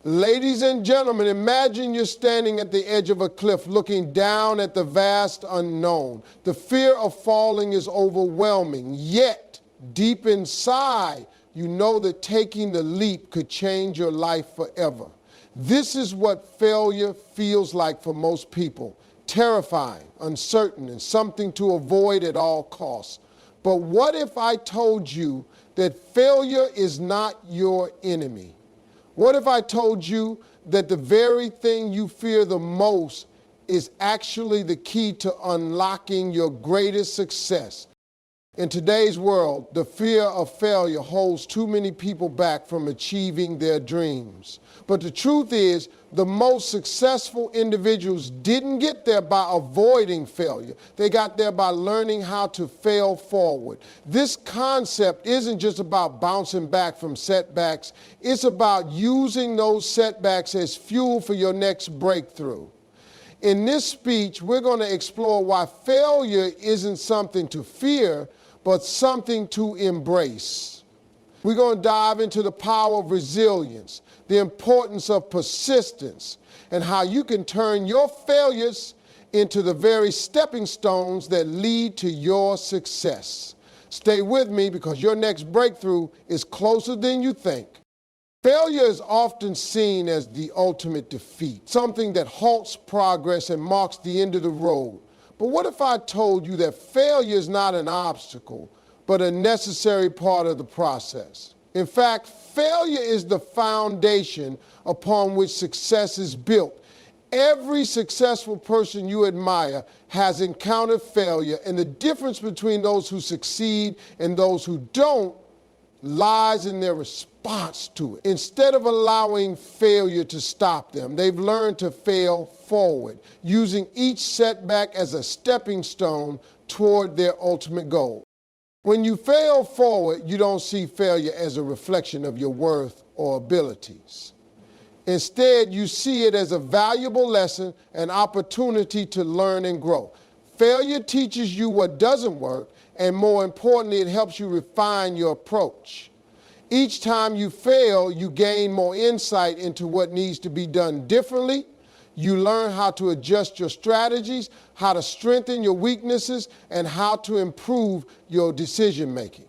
Ladies and gentlemen, imagine you're standing at the edge of a cliff looking down at the vast unknown. The fear of falling is overwhelming, yet deep inside, you know that taking the leap could change your life forever. This is what failure feels like for most people. Terrifying, uncertain, and something to avoid at all costs. But what if I told you that failure is not your enemy? What if I told you that the very thing you fear the most is actually the key to unlocking your greatest success? In today's world, the fear of failure holds too many people back from achieving their dreams. But the truth is, the most successful individuals didn't get there by avoiding failure. They got there by learning how to fail forward. This concept isn't just about bouncing back from setbacks. It's about using those setbacks as fuel for your next breakthrough. In this speech, we're going to explore why failure isn't something to fear, but something to embrace. We're going to dive into the power of resilience, the importance of persistence, and how you can turn your failures into the very stepping stones that lead to your success. Stay with me because your next breakthrough is closer than you think. Failure is often seen as the ultimate defeat, something that halts progress and marks the end of the road. But what if I told you that failure is not an obstacle, but a necessary part of the process? In fact, failure is the foundation upon which success is built. Every successful person you admire has encountered failure, and the difference between those who succeed and those who don't lies in their response to it. Instead of allowing failure to stop them, they've learned to fail forward, using each setback as a stepping stone toward their ultimate goal. When you fail forward, you don't see failure as a reflection of your worth or abilities. Instead, you see it as a valuable lesson, an opportunity to learn and grow. Failure teaches you what doesn't work, and more importantly, it helps you refine your approach. Each time you fail, you gain more insight into what needs to be done differently. You learn how to adjust your strategies, how to strengthen your weaknesses, and how to improve your decision making.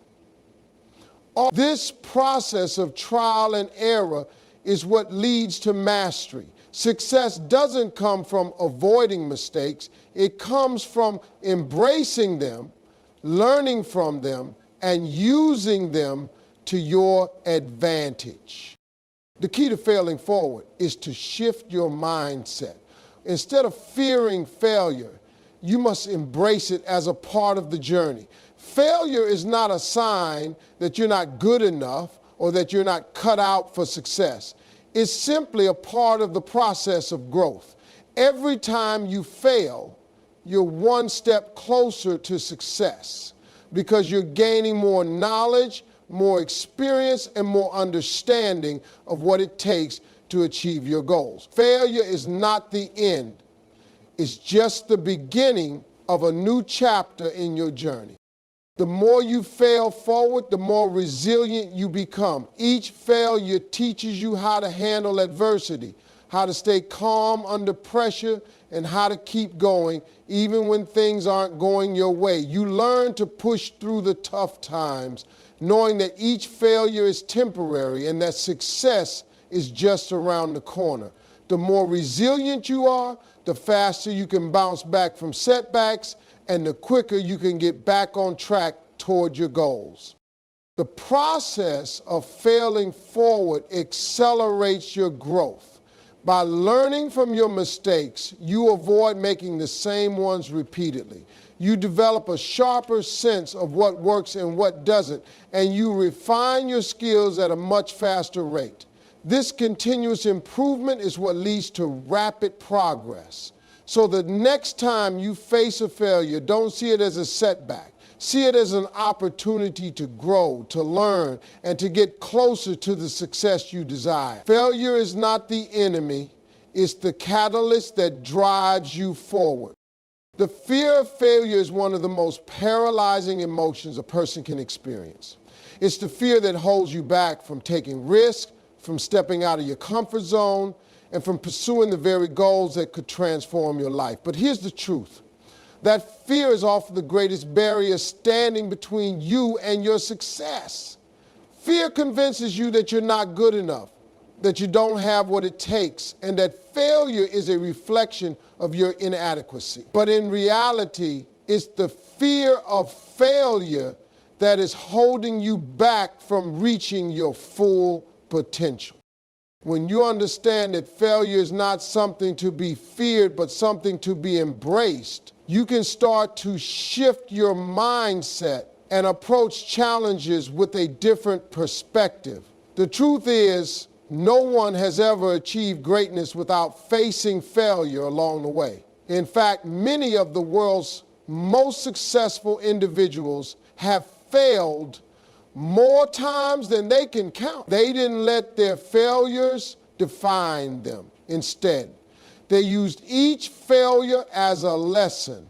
This process of trial and error is what leads to mastery. Success doesn't come from avoiding mistakes. It comes from embracing them, learning from them, and using them to your advantage. The key to failing forward is to shift your mindset. Instead of fearing failure, you must embrace it as a part of the journey. Failure is not a sign that you're not good enough or that you're not cut out for success. It's simply a part of the process of growth. Every time you fail, you're one step closer to success because you're gaining more knowledge, more experience, and more understanding of what it takes to achieve your goals. Failure is not the end. It's just the beginning of a new chapter in your journey. The more you fail forward, the more resilient you become. Each failure teaches you how to handle adversity, how to stay calm under pressure, and how to keep going even when things aren't going your way. You learn to push through the tough times, knowing that each failure is temporary and that success is just around the corner. The more resilient you are, the faster you can bounce back from setbacks, and the quicker you can get back on track toward your goals. The process of failing forward accelerates your growth. By learning from your mistakes, you avoid making the same ones repeatedly. You develop a sharper sense of what works and what doesn't, and you refine your skills at a much faster rate. This continuous improvement is what leads to rapid progress. So the next time you face a failure, don't see it as a setback. See it as an opportunity to grow, to learn, and to get closer to the success you desire. Failure is not the enemy. It's the catalyst that drives you forward. The fear of failure is one of the most paralyzing emotions a person can experience. It's the fear that holds you back from taking risks, from stepping out of your comfort zone, and from pursuing the very goals that could transform your life. But here's the truth. That fear is often the greatest barrier standing between you and your success. Fear convinces you that you're not good enough, that you don't have what it takes, and that failure is a reflection of your inadequacy. But in reality, it's the fear of failure that is holding you back from reaching your full potential. When you understand that failure is not something to be feared, but something to be embraced, you can start to shift your mindset and approach challenges with a different perspective. The truth is, no one has ever achieved greatness without facing failure along the way. In fact, many of the world's most successful individuals have failed more times than they can count. They didn't let their failures define them. Instead, they used each failure as a lesson,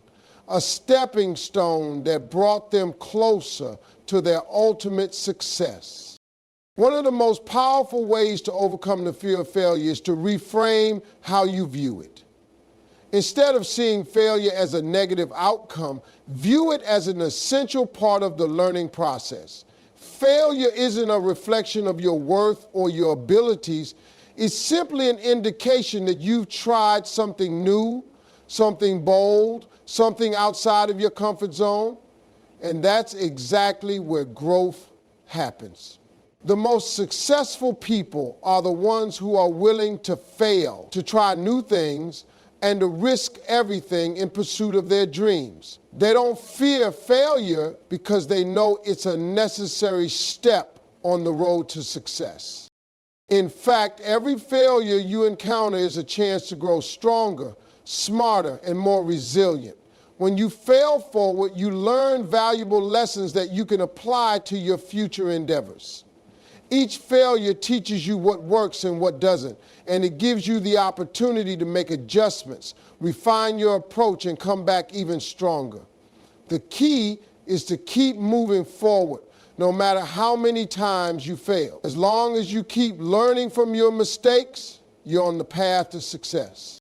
a stepping stone that brought them closer to their ultimate success. One of the most powerful ways to overcome the fear of failure is to reframe how you view it. Instead of seeing failure as a negative outcome, view it as an essential part of the learning process. Failure isn't a reflection of your worth or your abilities. It's simply an indication that you've tried something new, something bold, something outside of your comfort zone. And that's exactly where growth happens. The most successful people are the ones who are willing to fail, to try new things, and to risk everything in pursuit of their dreams. They don't fear failure because they know it's a necessary step on the road to success. In fact, every failure you encounter is a chance to grow stronger, smarter, and more resilient. When you fail forward, you learn valuable lessons that you can apply to your future endeavors. Each failure teaches you what works and what doesn't, and it gives you the opportunity to make adjustments, refine your approach, and come back even stronger. The key is to keep moving forward, no matter how many times you fail. As long as you keep learning from your mistakes, you're on the path to success.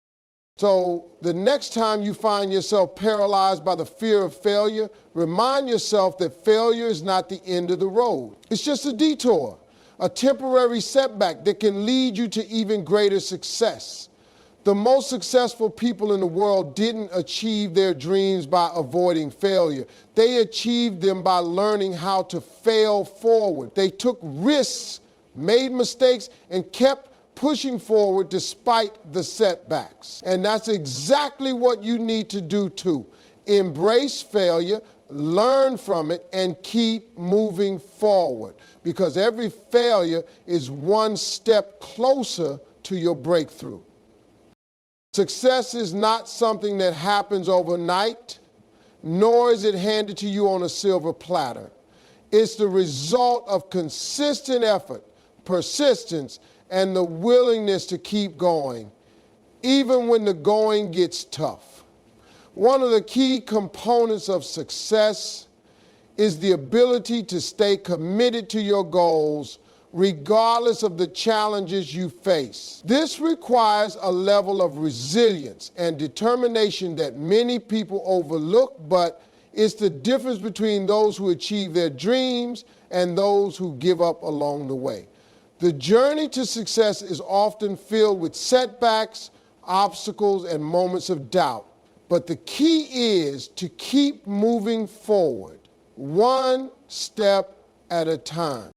So the next time you find yourself paralyzed by the fear of failure, remind yourself that failure is not the end of the road. It's just a detour, a temporary setback that can lead you to even greater success. The most successful people in the world didn't achieve their dreams by avoiding failure. They achieved them by learning how to fail forward. They took risks, made mistakes, and kept pushing forward despite the setbacks. And that's exactly what you need to do too. Embrace failure, learn from it, and keep moving forward. Because every failure is one step closer to your breakthrough. Success is not something that happens overnight, nor is it handed to you on a silver platter. It's the result of consistent effort, persistence, and the willingness to keep going, even when the going gets tough. One of the key components of success is the ability to stay committed to your goals regardless of the challenges you face. This requires a level of resilience and determination that many people overlook, but it's the difference between those who achieve their dreams and those who give up along the way. The journey to success is often filled with setbacks, obstacles, and moments of doubt. But the key is to keep moving forward, one step at a time.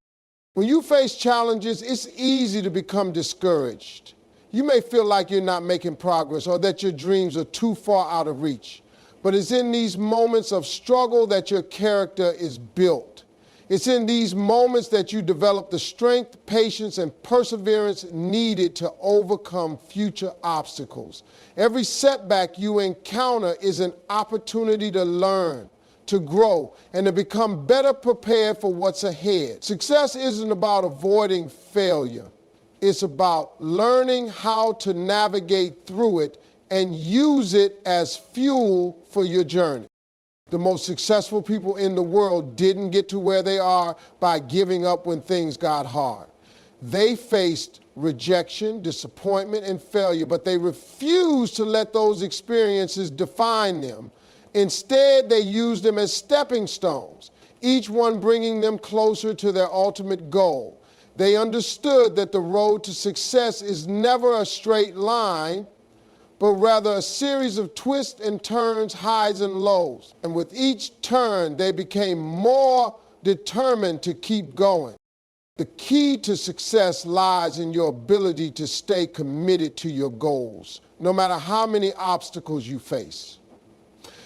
When you face challenges, it's easy to become discouraged. You may feel like you're not making progress or that your dreams are too far out of reach. But it's in these moments of struggle that your character is built. It's in these moments that you develop the strength, patience, and perseverance needed to overcome future obstacles. Every setback you encounter is an opportunity to learn, to grow, and to become better prepared for what's ahead. Success isn't about avoiding failure. It's about learning how to navigate through it and use it as fuel for your journey. The most successful people in the world didn't get to where they are by giving up when things got hard. They faced rejection, disappointment, and failure, but they refused to let those experiences define them. Instead, they used them as stepping stones, each one bringing them closer to their ultimate goal. They understood that the road to success is never a straight line, but rather a series of twists and turns, highs and lows. And with each turn, they became more determined to keep going. The key to success lies in your ability to stay committed to your goals, no matter how many obstacles you face.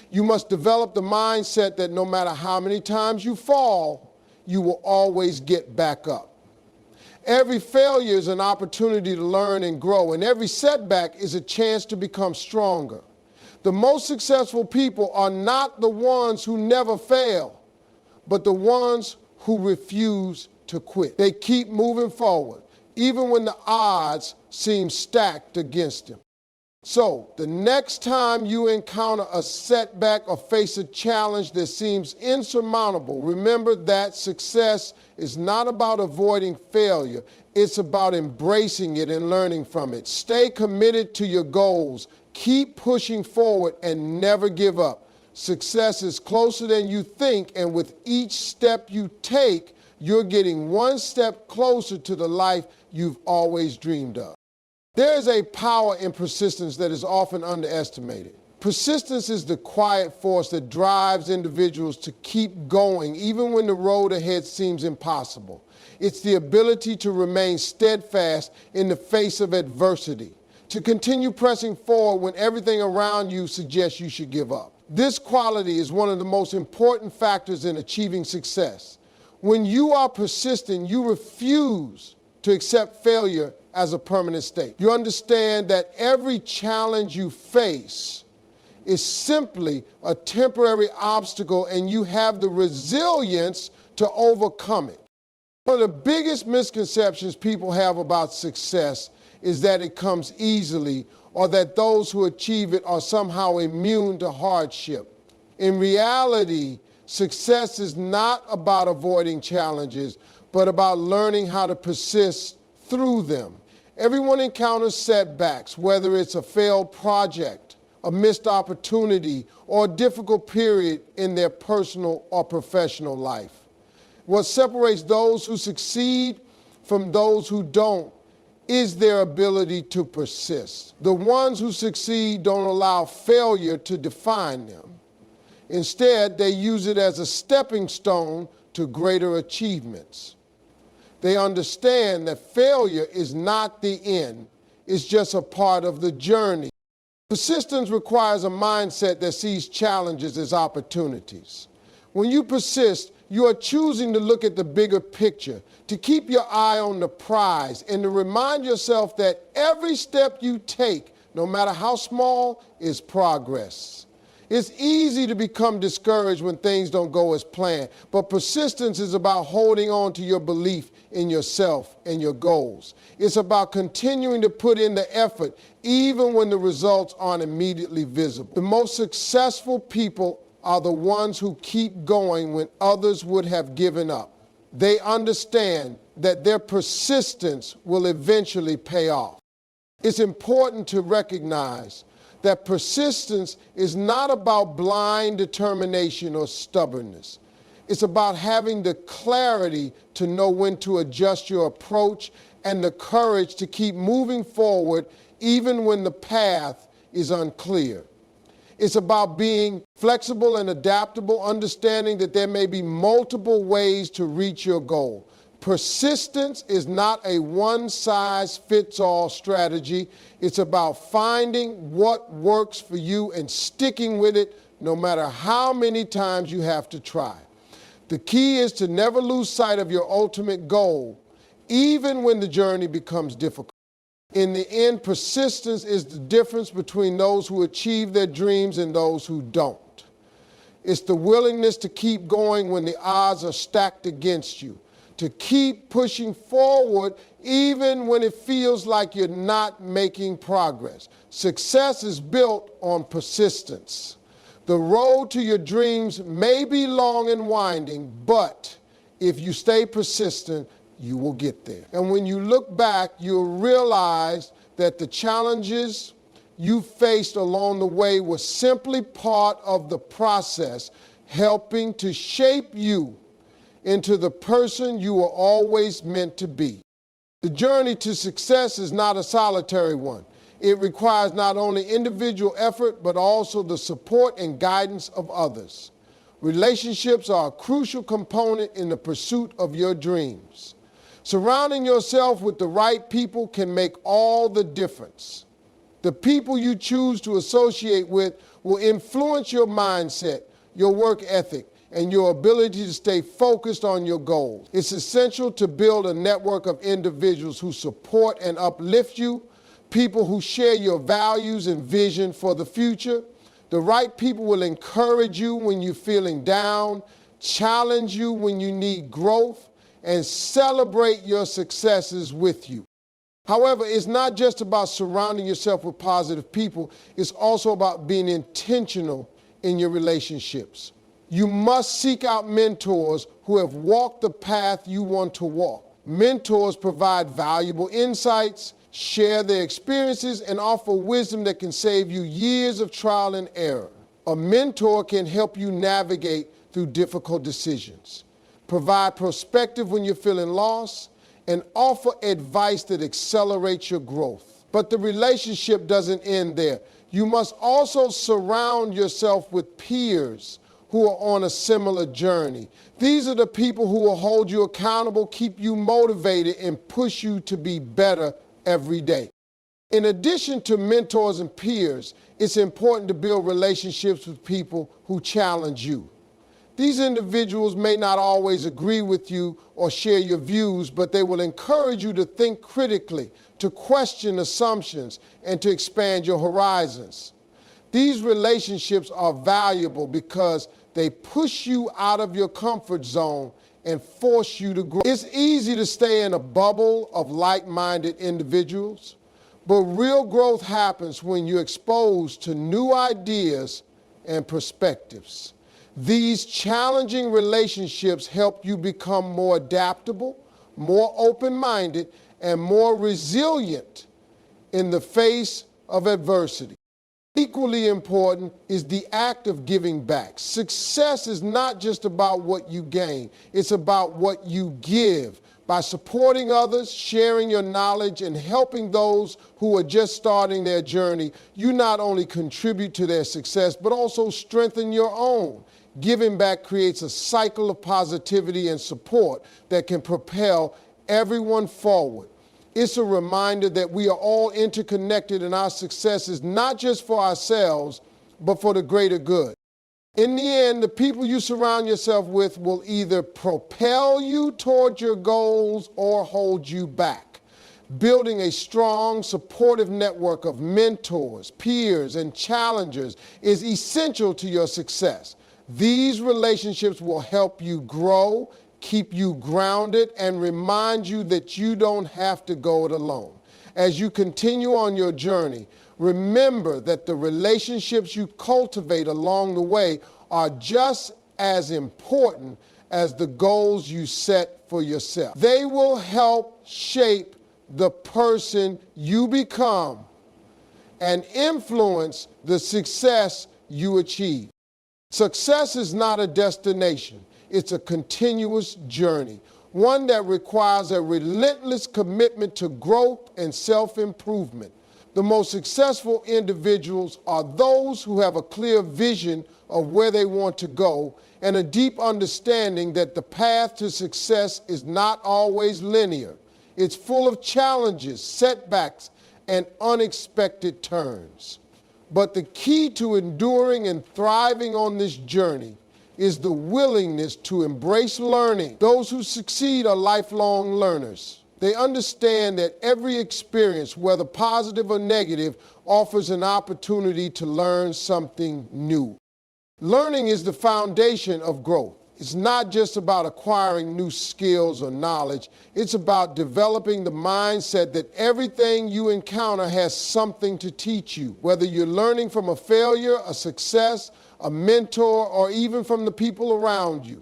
You must develop the mindset that no matter how many times you fall, you will always get back up. Every failure is an opportunity to learn and grow, and every setback is a chance to become stronger. The most successful people are not the ones who never fail, but the ones who refuse to quit. They keep moving forward, even when the odds seem stacked against them. So, the next time you encounter a setback or face a challenge that seems insurmountable, remember that success is not about avoiding failure. It's about embracing it and learning from it. Stay committed to your goals. Keep pushing forward and never give up. Success is closer than you think, and with each step you take, you're getting one step closer to the life you've always dreamed of. There is a power in persistence that is often underestimated. Persistence is the quiet force that drives individuals to keep going even when the road ahead seems impossible. It's the ability to remain steadfast in the face of adversity, to continue pressing forward when everything around you suggests you should give up. This quality is one of the most important factors in achieving success. When you are persistent, you refuse to accept failure as a permanent state. You understand that every challenge you face is simply a temporary obstacle, and you have the resilience to overcome it. One of the biggest misconceptions people have about success is that it comes easily, or that those who achieve it are somehow immune to hardship. In reality, success is not about avoiding challenges, but about learning how to persist through them. Everyone encounters setbacks, whether it's a failed project, a missed opportunity, or a difficult period in their personal or professional life. What separates those who succeed from those who don't is their ability to persist. The ones who succeed don't allow failure to define them. Instead, they use it as a stepping stone to greater achievements. They understand that failure is not the end, it's just a part of the journey. Persistence requires a mindset that sees challenges as opportunities. When you persist, you are choosing to look at the bigger picture, to keep your eye on the prize, and to remind yourself that every step you take, no matter how small, is progress. It's easy to become discouraged when things don't go as planned, but persistence is about holding on to your belief in yourself and your goals. It's about continuing to put in the effort even when the results aren't immediately visible. The most successful people are the ones who keep going when others would have given up. They understand that their persistence will eventually pay off. It's important to recognize that persistence is not about blind determination or stubbornness. It's about having the clarity to know when to adjust your approach and the courage to keep moving forward even when the path is unclear. It's about being flexible and adaptable, understanding that there may be multiple ways to reach your goal. Persistence is not a one-size-fits-all strategy. It's about finding what works for you and sticking with it no matter how many times you have to try. The key is to never lose sight of your ultimate goal, even when the journey becomes difficult. In the end, persistence is the difference between those who achieve their dreams and those who don't. It's the willingness to keep going when the odds are stacked against you, to keep pushing forward even when it feels like you're not making progress. Success is built on persistence. The road to your dreams may be long and winding, but if you stay persistent, you will get there. And when you look back, you'll realize that the challenges you faced along the way were simply part of the process, helping to shape you into the person you were always meant to be. The journey to success is not a solitary one. It requires not only individual effort, but also the support and guidance of others. Relationships are a crucial component in the pursuit of your dreams. Surrounding yourself with the right people can make all the difference. The people you choose to associate with will influence your mindset, your work ethic, and your ability to stay focused on your goals. It's essential to build a network of individuals who support and uplift you, people who share your values and vision for the future. The right people will encourage you when you're feeling down, challenge you when you need growth, and celebrate your successes with you. However, it's not just about surrounding yourself with positive people, it's also about being intentional in your relationships. You must seek out mentors who have walked the path you want to walk. Mentors provide valuable insights, share their experiences, and offer wisdom that can save you years of trial and error. A mentor can help you navigate through difficult decisions, provide perspective when you're feeling lost, and offer advice that accelerates your growth. But the relationship doesn't end there. You must also surround yourself with peers who are on a similar journey. These are the people who will hold you accountable, keep you motivated, and push you to be better every day. In addition to mentors and peers, it's important to build relationships with people who challenge you. These individuals may not always agree with you or share your views, but they will encourage you to think critically, to question assumptions, and to expand your horizons. These relationships are valuable because they push you out of your comfort zone and force you to grow. It's easy to stay in a bubble of like-minded individuals, but real growth happens when you're exposed to new ideas and perspectives. These challenging relationships help you become more adaptable, more open-minded, and more resilient in the face of adversity. Equally important is the act of giving back. Success is not just about what you gain, it's about what you give. By supporting others, sharing your knowledge, and helping those who are just starting their journey, you not only contribute to their success, but also strengthen your own. Giving back creates a cycle of positivity and support that can propel everyone forward. It's a reminder that we are all interconnected and our success is not just for ourselves, but for the greater good. In the end, the people you surround yourself with will either propel you toward your goals or hold you back. Building a strong, supportive network of mentors, peers, and challengers is essential to your success. These relationships will help you grow, keep you grounded, and remind you that you don't have to go it alone. As you continue on your journey, remember that the relationships you cultivate along the way are just as important as the goals you set for yourself. They will help shape the person you become and influence the success you achieve. Success is not a destination. It's a continuous journey, one that requires a relentless commitment to growth and self-improvement. The most successful individuals are those who have a clear vision of where they want to go and a deep understanding that the path to success is not always linear. It's full of challenges, setbacks, and unexpected turns. But the key to enduring and thriving on this journey is the willingness to embrace learning. Those who succeed are lifelong learners. They understand that every experience, whether positive or negative, offers an opportunity to learn something new. Learning is the foundation of growth. It's not just about acquiring new skills or knowledge. It's about developing the mindset that everything you encounter has something to teach you. Whether you're learning from a failure, a success, a mentor, or even from the people around you.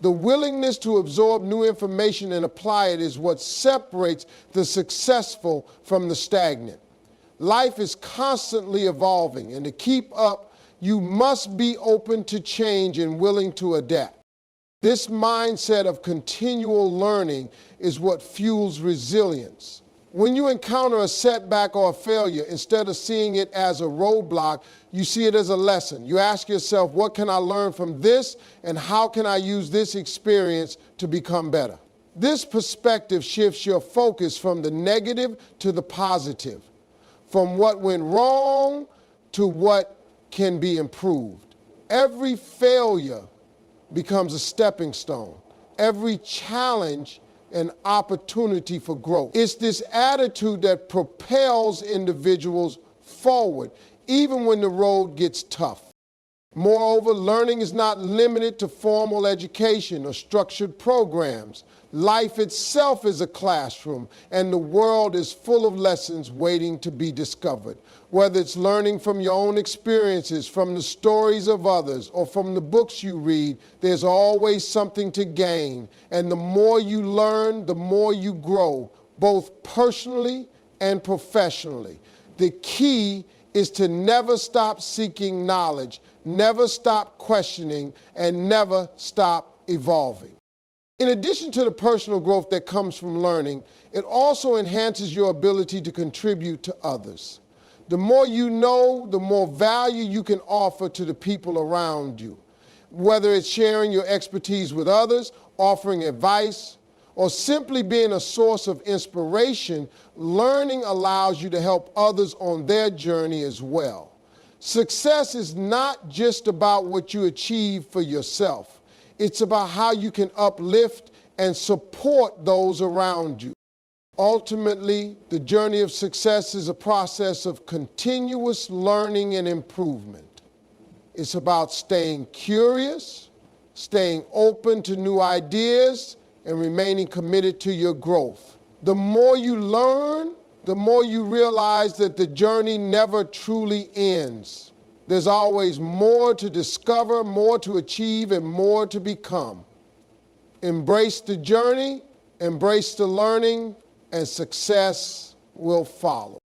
The willingness to absorb new information and apply it is what separates the successful from the stagnant. Life is constantly evolving, and to keep up, you must be open to change and willing to adapt. This mindset of continual learning is what fuels resilience. When you encounter a setback or a failure, instead of seeing it as a roadblock, you see it as a lesson. You ask yourself, what can I learn from this, and how can I use this experience to become better? This perspective shifts your focus from the negative to the positive, from what went wrong to what can be improved. Every failure becomes a stepping stone. Every challenge an opportunity for growth. It's this attitude that propels individuals forward, even when the road gets tough. Moreover, learning is not limited to formal education or structured programs. Life itself is a classroom, and the world is full of lessons waiting to be discovered. Whether it's learning from your own experiences, from the stories of others, or from the books you read, there's always something to gain. And the more you learn, the more you grow, both personally and professionally. The key is to never stop seeking knowledge, never stop questioning, and never stop evolving. In addition to the personal growth that comes from learning, it also enhances your ability to contribute to others. The more you know, the more value you can offer to the people around you. Whether it's sharing your expertise with others, offering advice, or simply being a source of inspiration, learning allows you to help others on their journey as well. Success is not just about what you achieve for yourself. It's about how you can uplift and support those around you. Ultimately, the journey of success is a process of continuous learning and improvement. It's about staying curious, staying open to new ideas, and remaining committed to your growth. The more you learn, the more you realize that the journey never truly ends. There's always more to discover, more to achieve, and more to become. Embrace the journey, embrace the learning, and success will follow.